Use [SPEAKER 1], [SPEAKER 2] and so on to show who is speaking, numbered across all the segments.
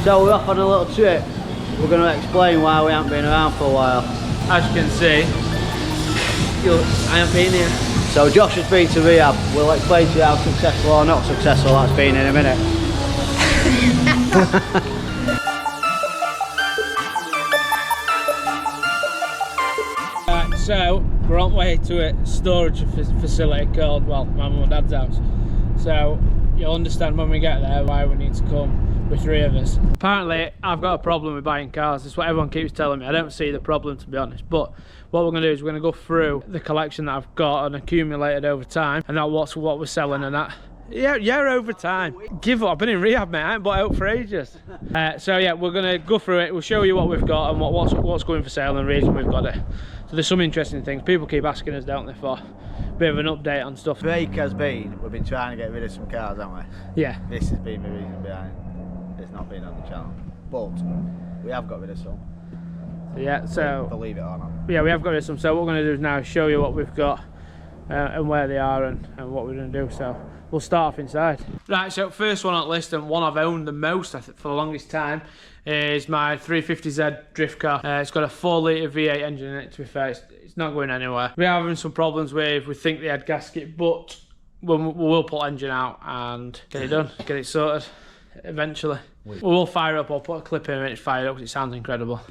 [SPEAKER 1] So we're off on a little trip. We're going to explain why we haven't been around for a while.
[SPEAKER 2] As you can see, I haven't been here.
[SPEAKER 1] So Josh has been to rehab. We'll explain to you how successful or not successful that's been in a minute.
[SPEAKER 2] So we're on the way to a storage facility called, well, my mum and dad's house. So you'll understand when we get there why we need to come with 3 of us. Apparently I've got a problem with buying cars. That's what everyone keeps telling me. I don't see the problem, to be honest, but what we're going to do is we're going to go through the collection that I've got and accumulated over time, and that's what we're selling and that. Yeah, over time. Give up, I've been in rehab, mate. I ain't bought out for ages. So yeah, we're going to go through it. We'll show you what we've got and what's going for sale and the reason we've got it. So there's some interesting things. People keep asking us, don't they, for a bit of an update on stuff.
[SPEAKER 1] Break has been, we've been trying to get rid of some cars, haven't we?
[SPEAKER 2] Yeah.
[SPEAKER 1] This has been the reason behind it's not been on the channel. But we have got rid of some.
[SPEAKER 2] Yeah, so
[SPEAKER 1] believe it or not.
[SPEAKER 2] Yeah, we have got rid of some. So what we're going to do is now show you what we've got and where they are and what we're going to do. So we'll start off inside. Right, so first one on the list, and one I've owned the most, I think, for the longest time, is my 350Z drift car. It's got a 4-litre V8 engine in it, to be fair. It's not going anywhere. We are having some problems with, we think the head gasket, but we'll pull engine out and get it done, get it sorted eventually. We'll fire it up, I'll put a clip in and it's fired up because it sounds incredible.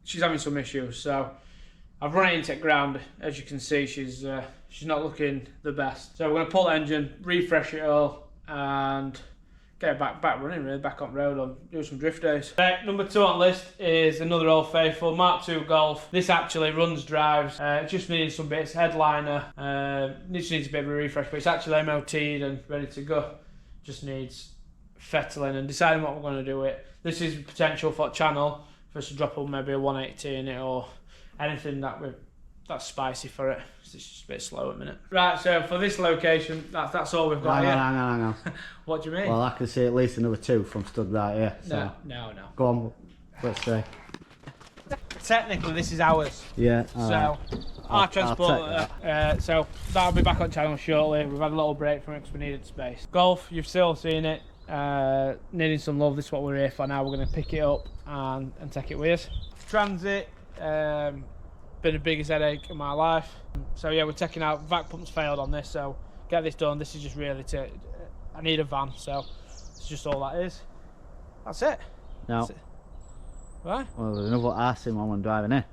[SPEAKER 2] She's having some issues, so I've run it into the ground. As you can see, she's not looking the best. So we're going to pull the engine, refresh it all, and get it back running, really, back on the road and do some drift days. Number 2 on the list is another Old Faithful Mark II Golf. This actually runs, drives, it just needs some bits, headliner, just needs a bit of a refresh, but it's actually MOT'd and ready to go. Just needs fettling and deciding what we're going to do with it. This is potential for a channel, for us to drop on maybe a 180 in it or anything that's spicy for it. It's just a bit slow at the minute. Right, so for this location, that's all we've got here.
[SPEAKER 1] Hang on.
[SPEAKER 2] What do you mean?
[SPEAKER 1] Well, I can see at least another 2 from stood right here. So.
[SPEAKER 2] No.
[SPEAKER 1] Go on, let's see.
[SPEAKER 2] Technically, this is ours.
[SPEAKER 1] Yeah.
[SPEAKER 2] So, our transport. So that'll be back on channel shortly. We've had a little break from it because we needed space. Golf, you've still seen it. Needing some love. This is what we're here for now. We're going to pick it up and take it with us. Transit. Been the biggest headache of my life. So yeah, we're taking out, vac pumps failed on this, so get this done. This is just really I need a van, so it's just all that is. That's it.
[SPEAKER 1] No.
[SPEAKER 2] That's it. Right?
[SPEAKER 1] Well, there's another arse in one when driving in.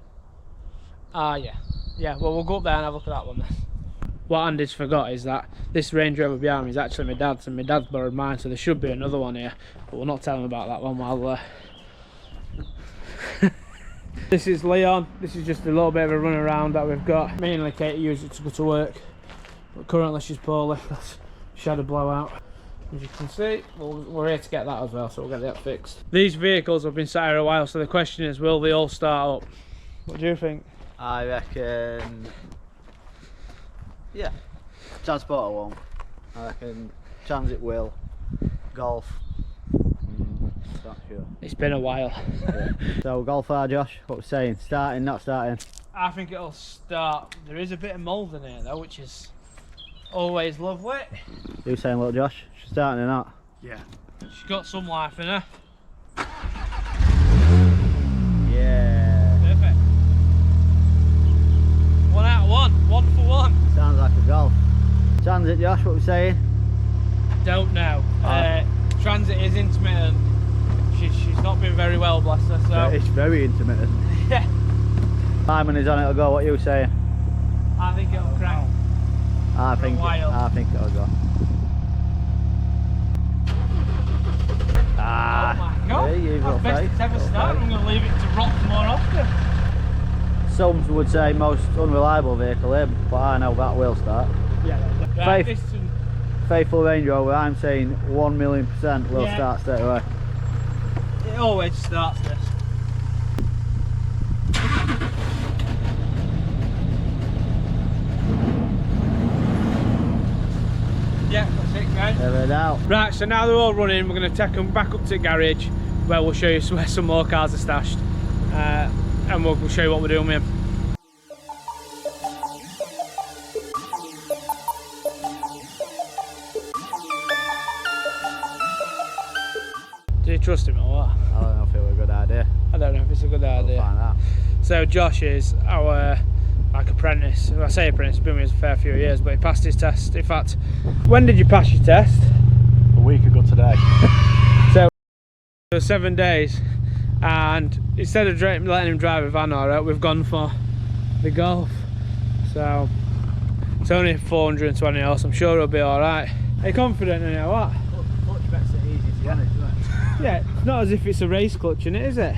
[SPEAKER 2] Yeah, well, we'll go up there and have a look at that one then. What Andy's forgot is that this Range Rover behind me is actually my dad's, and my dad's borrowed mine, so there should be another one here, but we'll not tell him about that one while This is Leon. This is just a little bit of a run around that we've got. Mainly Katie uses it to go to work, but currently she's poorly. She had a blowout. As you can see, we're here to get that as well, so we'll get that fixed. These vehicles have been sat here a while, so the question is, will they all start up? What do you think?
[SPEAKER 1] I reckon, yeah, Transporter won't. I reckon Transit will. Golf, not sure.
[SPEAKER 2] It's been a while.
[SPEAKER 1] Yeah. So Golf Josh, what we're saying, starting, not starting?
[SPEAKER 2] I think it'll start. There is a bit of mould in here though, which is always lovely.
[SPEAKER 1] You saying, little Josh, she's starting or not?
[SPEAKER 2] Yeah. She's got some life in her.
[SPEAKER 1] Yeah.
[SPEAKER 2] Perfect. 1 out of 1. 1 for 1.
[SPEAKER 1] Sounds like a Golf. Transit, Josh, what we're saying?
[SPEAKER 2] Don't know. Transit is intermittent. She's not been very well, bless her. So
[SPEAKER 1] Yeah, it's very intermittent.
[SPEAKER 2] yeah.
[SPEAKER 1] Simon is on it, it'll go. What are you saying?
[SPEAKER 2] I think it'll crack.
[SPEAKER 1] I think it'll go.
[SPEAKER 2] Oh my god,
[SPEAKER 1] there you go,
[SPEAKER 2] that's best it's ever started. I'm going to leave it to rot more often.
[SPEAKER 1] Some would say most unreliable vehicle here, but I know that will start.
[SPEAKER 2] Yeah,
[SPEAKER 1] Faithful Range Rover, I'm saying 1,000,000% will start straight away.
[SPEAKER 2] It always starts this. Yeah, that's it, guys.
[SPEAKER 1] There we go.
[SPEAKER 2] Right, so now they're all running, we're going to take them back up to the garage where we'll show you where some more cars are stashed, and we'll show you what we're doing with them. trust him or what?
[SPEAKER 1] I don't know if it was a good idea.
[SPEAKER 2] I don't know if it's a good idea.
[SPEAKER 1] We'll find out.
[SPEAKER 2] So Josh is our apprentice. Well, I say apprentice, he's been with us a fair few years, but he passed his test. In fact, when did you pass your test?
[SPEAKER 1] A week ago today.
[SPEAKER 2] So 7 days, and instead of letting him drive a van, alright, we've gone for the Golf. So it's only 420 horse. I'm sure it'll be alright. Are you confident in it or what?
[SPEAKER 1] Clutch makes it easy to get it, doesn't it?
[SPEAKER 2] Yeah, it's not as if it's a race clutch in it, is it?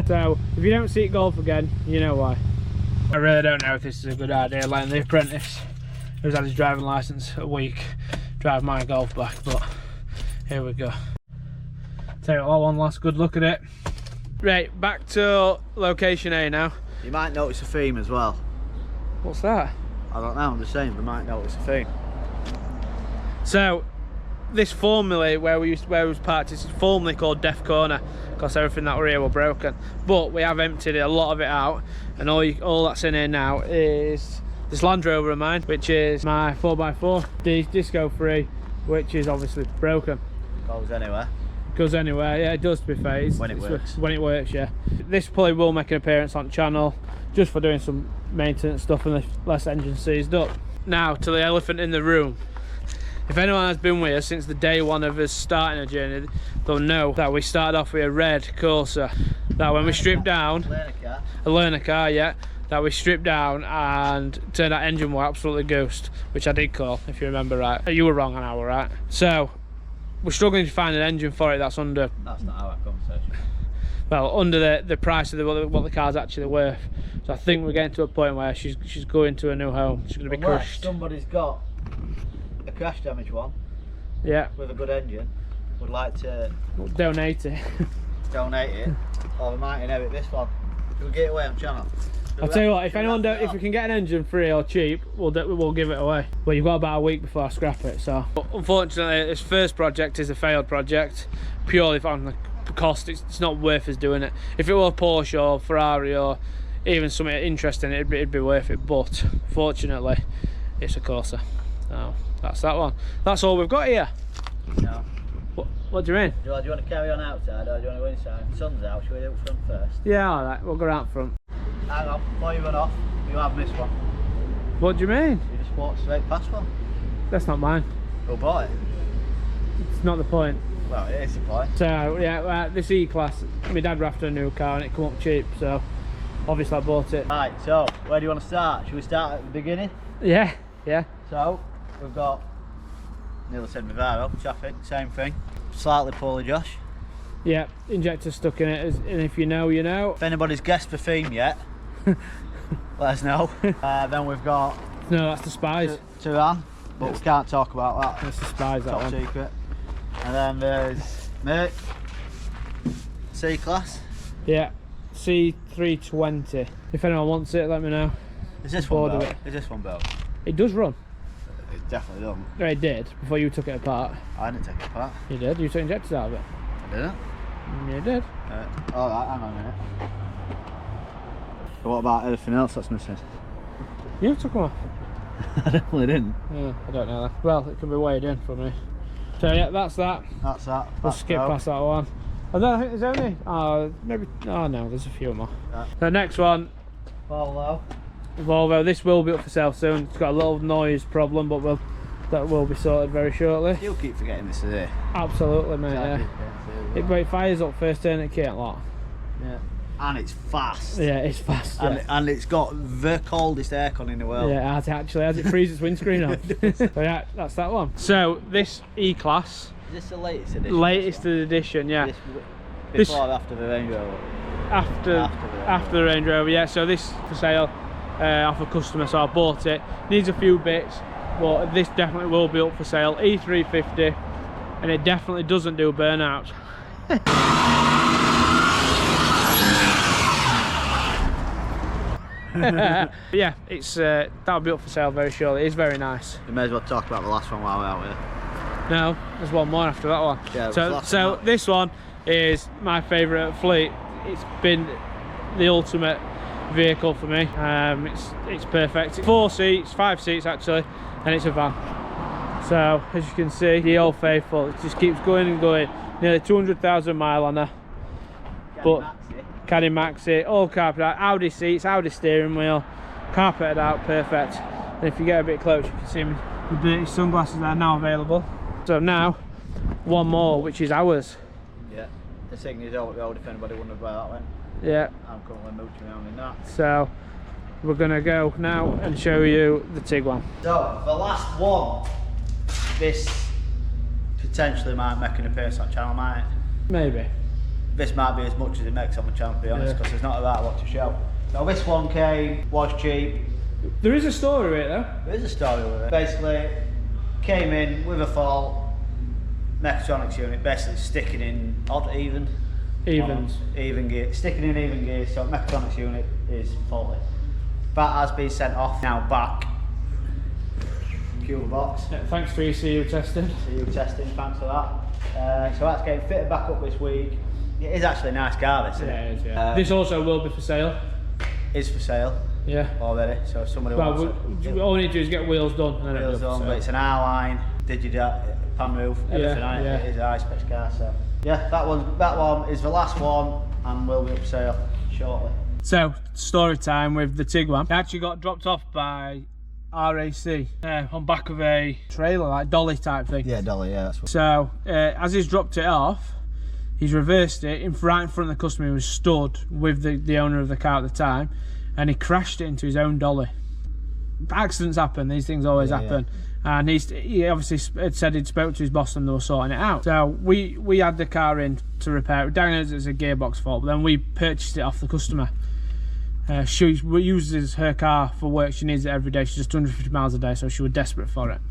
[SPEAKER 2] So if you don't see it Golf again, you know why. I really don't know if this is a good idea, letting the apprentice who's had his driving licence a week drive my Golf back, but here we go. Take one last good look at it. Right, back to location A now.
[SPEAKER 1] You might notice a theme as well.
[SPEAKER 2] What's that?
[SPEAKER 1] I don't know, I'm just saying, we might notice a theme.
[SPEAKER 2] So this formerly where we was parked is formerly called Deaf Corner because everything that were here were broken, but we have emptied a lot of it out, and all that's in here now is this Land Rover of mine, which is my 4x4 disco free, which is obviously broken. Goes anywhere, yeah, it does, to be fair.
[SPEAKER 1] When it works.
[SPEAKER 2] When it works, yeah. This probably will make an appearance on the channel just for doing some maintenance stuff and less engine seized up. Now to the elephant in the room. If anyone has been with us since the day one of us starting a journey, they'll know that we started off with a red Corsa. That when we stripped down, a learner car, yeah, that we stripped down and turned out engine were absolutely ghost, which I did call, if you remember right. You were wrong and I were right. So we're struggling to find an engine for it that's under.
[SPEAKER 1] That's not our conversation.
[SPEAKER 2] Well, under the price of what the car's actually worth. So I think we're getting to a point where she's going to a new home. She's going to be crushed.
[SPEAKER 1] Somebody's got a crash damage one.
[SPEAKER 2] Yeah.
[SPEAKER 1] With a good engine. Would like to
[SPEAKER 2] donate it.
[SPEAKER 1] Donate it, or we might inherit this one. Should we get it away on channel?
[SPEAKER 2] I'll tell you what, if we can get an engine free or cheap, we'll give it away. But you've got about a week before I scrap it, so. But unfortunately, this first project is a failed project, purely on the cost. It's not worth us doing it. If it were a Porsche or Ferrari or even something interesting, it'd be worth it. But fortunately, it's a Corsa. So that's that one. That's all we've got here.
[SPEAKER 1] No.
[SPEAKER 2] What do you mean?
[SPEAKER 1] Do you want to carry on outside or do you want to go inside? The sun's out, should we do it front first?
[SPEAKER 2] Yeah, alright, we'll go out front.
[SPEAKER 1] Hang on, before you run off, you have missed one.
[SPEAKER 2] What do you mean?
[SPEAKER 1] You just walked straight past one.
[SPEAKER 2] That's not mine.
[SPEAKER 1] Who bought it?
[SPEAKER 2] It's not the point.
[SPEAKER 1] Well, it is the point.
[SPEAKER 2] So, yeah, this E-Class, my dad were after a new car and it come up cheap, so obviously I bought it.
[SPEAKER 1] Right, so, where do you want to start? Should we start at the beginning?
[SPEAKER 2] Yeah, yeah.
[SPEAKER 1] So, we've got, nearly said Vivaro, traffic, same thing. Slightly poorly, Josh.
[SPEAKER 2] Yeah, injector stuck in it, and if you know, you know.
[SPEAKER 1] If anybody's guessed the theme yet, let us know. Then we've got...
[SPEAKER 2] No, that's the Spies.
[SPEAKER 1] Turan, but we can't talk about that.
[SPEAKER 2] That's the Spies, that
[SPEAKER 1] Top
[SPEAKER 2] one.
[SPEAKER 1] secret. And then there's Merc, C-Class.
[SPEAKER 2] Yeah, C320. If anyone wants it, let me know.
[SPEAKER 1] Is this one built? Is this one built?
[SPEAKER 2] It does run.
[SPEAKER 1] It definitely doesn't.
[SPEAKER 2] No, it did, before you took it apart.
[SPEAKER 1] I didn't take it apart.
[SPEAKER 2] You did, you took injectors out of it.
[SPEAKER 1] I didn't.
[SPEAKER 2] You did.
[SPEAKER 1] Alright, hang on a minute. But what about everything else that's missing?
[SPEAKER 2] You took them off.
[SPEAKER 1] I definitely didn't.
[SPEAKER 2] Yeah, I don't know that. Well, it can be weighed in for me. So yeah, that's that.
[SPEAKER 1] That's that.
[SPEAKER 2] We'll skip past that one. And then I think there's only, maybe, oh no, there's a few more. Yeah. The next one, Volvo. This will be up for sale soon. It's got a little noise problem, but that will be sorted very shortly.
[SPEAKER 1] You'll keep forgetting this today.
[SPEAKER 2] Absolutely, mate. Yeah. It fires up first turn, it can't lock.
[SPEAKER 1] Yeah. And it's fast.
[SPEAKER 2] Yeah, it's fast.
[SPEAKER 1] And it's got the coldest aircon in the world.
[SPEAKER 2] Yeah, it actually has. It freezes its windscreen off. So yeah, that's that one. So this E-Class.
[SPEAKER 1] Is this the latest edition?
[SPEAKER 2] Latest edition, yeah.
[SPEAKER 1] Before or after the Range Rover?
[SPEAKER 2] After the Range Rover, yeah. So this for sale off a customer, so I bought it. Needs a few bits, but this definitely will be up for sale. E350, and it definitely doesn't do burnout. Yeah, it's that'll be up for sale very shortly. It's very nice.
[SPEAKER 1] You may as well talk about the last one while we're out here.
[SPEAKER 2] No, there's one more after that one.
[SPEAKER 1] Yeah,
[SPEAKER 2] so this one is my favourite fleet. It's been the ultimate vehicle for me. It's perfect. It's 4 seats, 5 seats actually, and it's a van. So as you can see, the old faithful, it just keeps going and going. nearly 200,000 mile on her. But Caddy Maxi, all carpeted out, Audi seats, Audi steering wheel, carpeted out, perfect. And if you get a bit closer, you can see me, the British sunglasses are now available. So now, one more, which is ours.
[SPEAKER 1] Yeah, the Signy's out the old, if anybody wondered where that went.
[SPEAKER 2] Yeah.
[SPEAKER 1] I'm currently mooching around in that.
[SPEAKER 2] So, we're gonna go now and show you the Tiguan.
[SPEAKER 1] So, the last one, this potentially might make an appearance on the channel, might it?
[SPEAKER 2] Maybe.
[SPEAKER 1] This might be as much as it makes on the channel, to be honest, because there's not a lot to show. So this one was cheap.
[SPEAKER 2] There is a story with it though.
[SPEAKER 1] There is a story with it. Basically, came in with a fault, mechatronics unit, basically sticking in even gear, sticking in even gear, so mechatronics unit is faulty. That has been sent off, now back. Cue box.
[SPEAKER 2] Yeah, thanks for your CU testing.
[SPEAKER 1] CU testing, thanks for that. So that's getting fitted back up this week. It is actually a nice car, this, isn't it?
[SPEAKER 2] Yeah, it is, yeah. This also will be for sale.
[SPEAKER 1] Is for sale.
[SPEAKER 2] Yeah.
[SPEAKER 1] Already, so if somebody wants it.
[SPEAKER 2] All we need to do is get wheels done. And then
[SPEAKER 1] Wheels on, but it's an R-line, digital, pan roof, everything on it.
[SPEAKER 2] Yeah.
[SPEAKER 1] It is a high-spec car, so. Yeah, that one is the last one and will be up for sale shortly.
[SPEAKER 2] So, story time with the Tiguan. It actually got dropped off by RAC on back of a trailer, like dolly type thing.
[SPEAKER 1] Yeah, dolly, yeah, that's what.
[SPEAKER 2] So, as he's dropped it off, he's reversed it right in front of the customer who was stood with the owner of the car at the time, and he crashed it into his own dolly. Accidents happen, these things always happen. Yeah. And he obviously had said he'd spoke to his boss and they were sorting it out. So we had the car in to repair it. Diagnosed it as a gearbox fault, but then we purchased it off the customer. She uses her car for work, she needs it every day, she's just 250 miles a day, so she was desperate for it.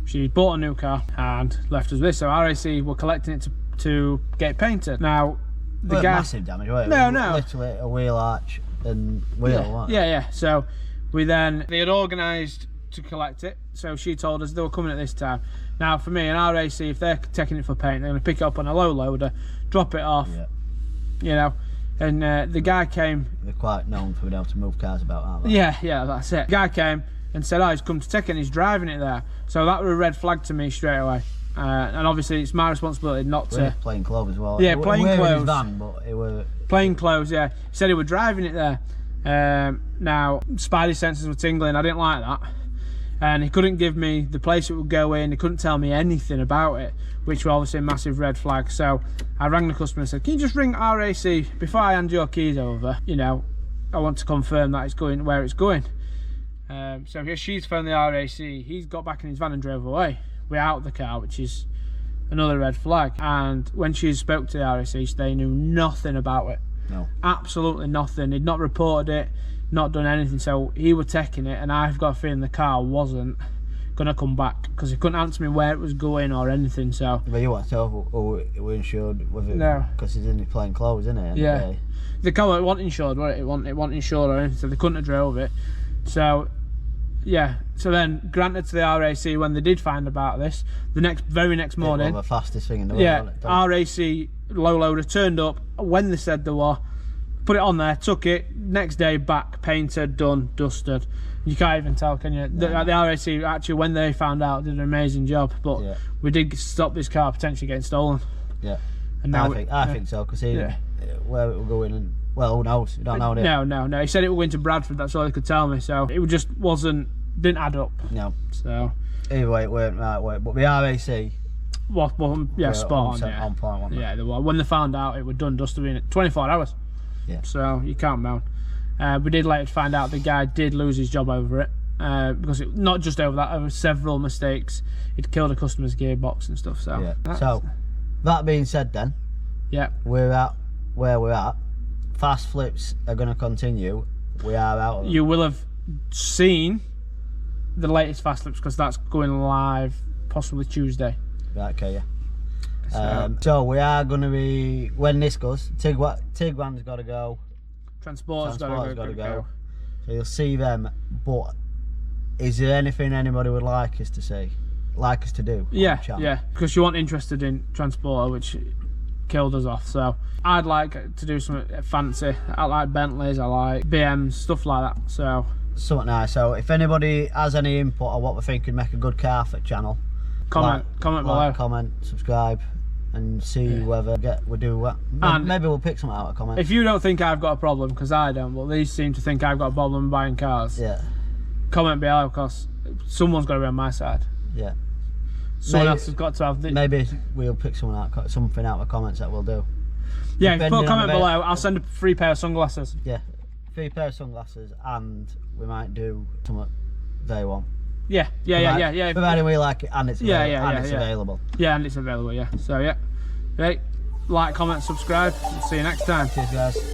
[SPEAKER 2] She bought a new car and left us with this, so RAC were collecting it to get it painted. Now, the guy...
[SPEAKER 1] massive damage, was it?
[SPEAKER 2] No.
[SPEAKER 1] Literally a wheel arch and wheel,
[SPEAKER 2] yeah. So they had organised to collect it, so she told us they were coming at this time. Now for me, an RAC, if they're taking it for paint, they're going to pick it up on a low loader, drop it off, you know, and the guy came. They're quite known for being able to move cars about, aren't they? Yeah, that's it. The guy came and said, oh, he's come to take it and he's driving it there. So that was a red flag to me straight away. And obviously it's my responsibility not to... Plain clothes as well. Yeah, plain clothes. Van, but it were... Plain clothes, yeah. He said he was driving it there. Now, spidey senses were tingling, I didn't like that. And he couldn't give me the place it would go in, he couldn't tell me anything about it, which was obviously a massive red flag. So I rang the customer and said, can you just ring RAC before I hand your keys over? You know, I want to confirm that it's going where it's going. So she's phoned the RAC, he's got back in his van and drove away without the car, which is another red flag. And when she spoke to the RAC, they knew nothing about it. No. Absolutely nothing. He'd not reported it, not done anything. So he was taking it, and I've got a feeling the car wasn't gonna come back because he couldn't answer me where it was going or anything. So. But you want to tell it was insured with it? No. Because he's in his plain clothes, isn't it? Yeah. The car wasn't insured, was it? It wasn't insured or anything, so they couldn't have drove it. So. Yeah, so then granted to the RAC when they did find about this, the very next morning. It was the fastest thing in the world. Yeah, RAC low loader turned up when they said they were, put it on there, took it, next day back, painted, done, dusted. You can't even tell, can you? The RAC actually, when they found out, did an amazing job, but we did stop this car potentially getting stolen. Yeah, and now I think so, because where it will go in and. Well, who knows? You don't know, do you? No. He said it would going to Bradford. That's all he could tell me. So it just didn't add up. No. So either way, it weren't right way. But the RAC. Well, yeah, spot on. Yeah. On point, wasn't they? Yeah, when they found out, it was done, dusted in 24 hours. Yeah. So you can't moan. We did later find out the guy did lose his job over it because not just over that, over several mistakes. He'd killed a customer's gearbox and stuff. So. Yeah. So that being said, then. Yeah. We're at where we're at. Fast flips are going to continue. We are out of them. You will have seen the latest fast flips because that's going live possibly Tuesday. Right, okay, yeah. So we are going to be, when this goes, Tiguan's got to go. Transporter's got to go. So you'll see them, but is there anything anybody would like us to see? Like us to do? Yeah, because you weren't interested in Transporter, which killed us off. So I'd like to do something fancy. I like Bentleys, I like BMs, stuff like that. So something nice. So if anybody has any input on what we think could make a good car for the channel, comment below. Comment, subscribe,
[SPEAKER 1] and see whether we do what. Maybe we'll pick something out of comments.
[SPEAKER 2] If you don't think I've got a problem, because I don't, but these seem to think I've got a problem buying cars.
[SPEAKER 1] Yeah.
[SPEAKER 2] Comment below, because someone's got to be on my side.
[SPEAKER 1] Yeah.
[SPEAKER 2] Someone else has got to have.
[SPEAKER 1] Maybe we'll pick something out of the comments that we'll do.
[SPEAKER 2] Yeah, if you put a comment below, I'll send a free pair of sunglasses.
[SPEAKER 1] Yeah, free pair of sunglasses, and we might do something they want.
[SPEAKER 2] Yeah.
[SPEAKER 1] Providing we like it and it's available.
[SPEAKER 2] Yeah, and it's available. Yeah. So yeah, right. Like, comment, subscribe. See you next time.
[SPEAKER 1] Cheers, guys.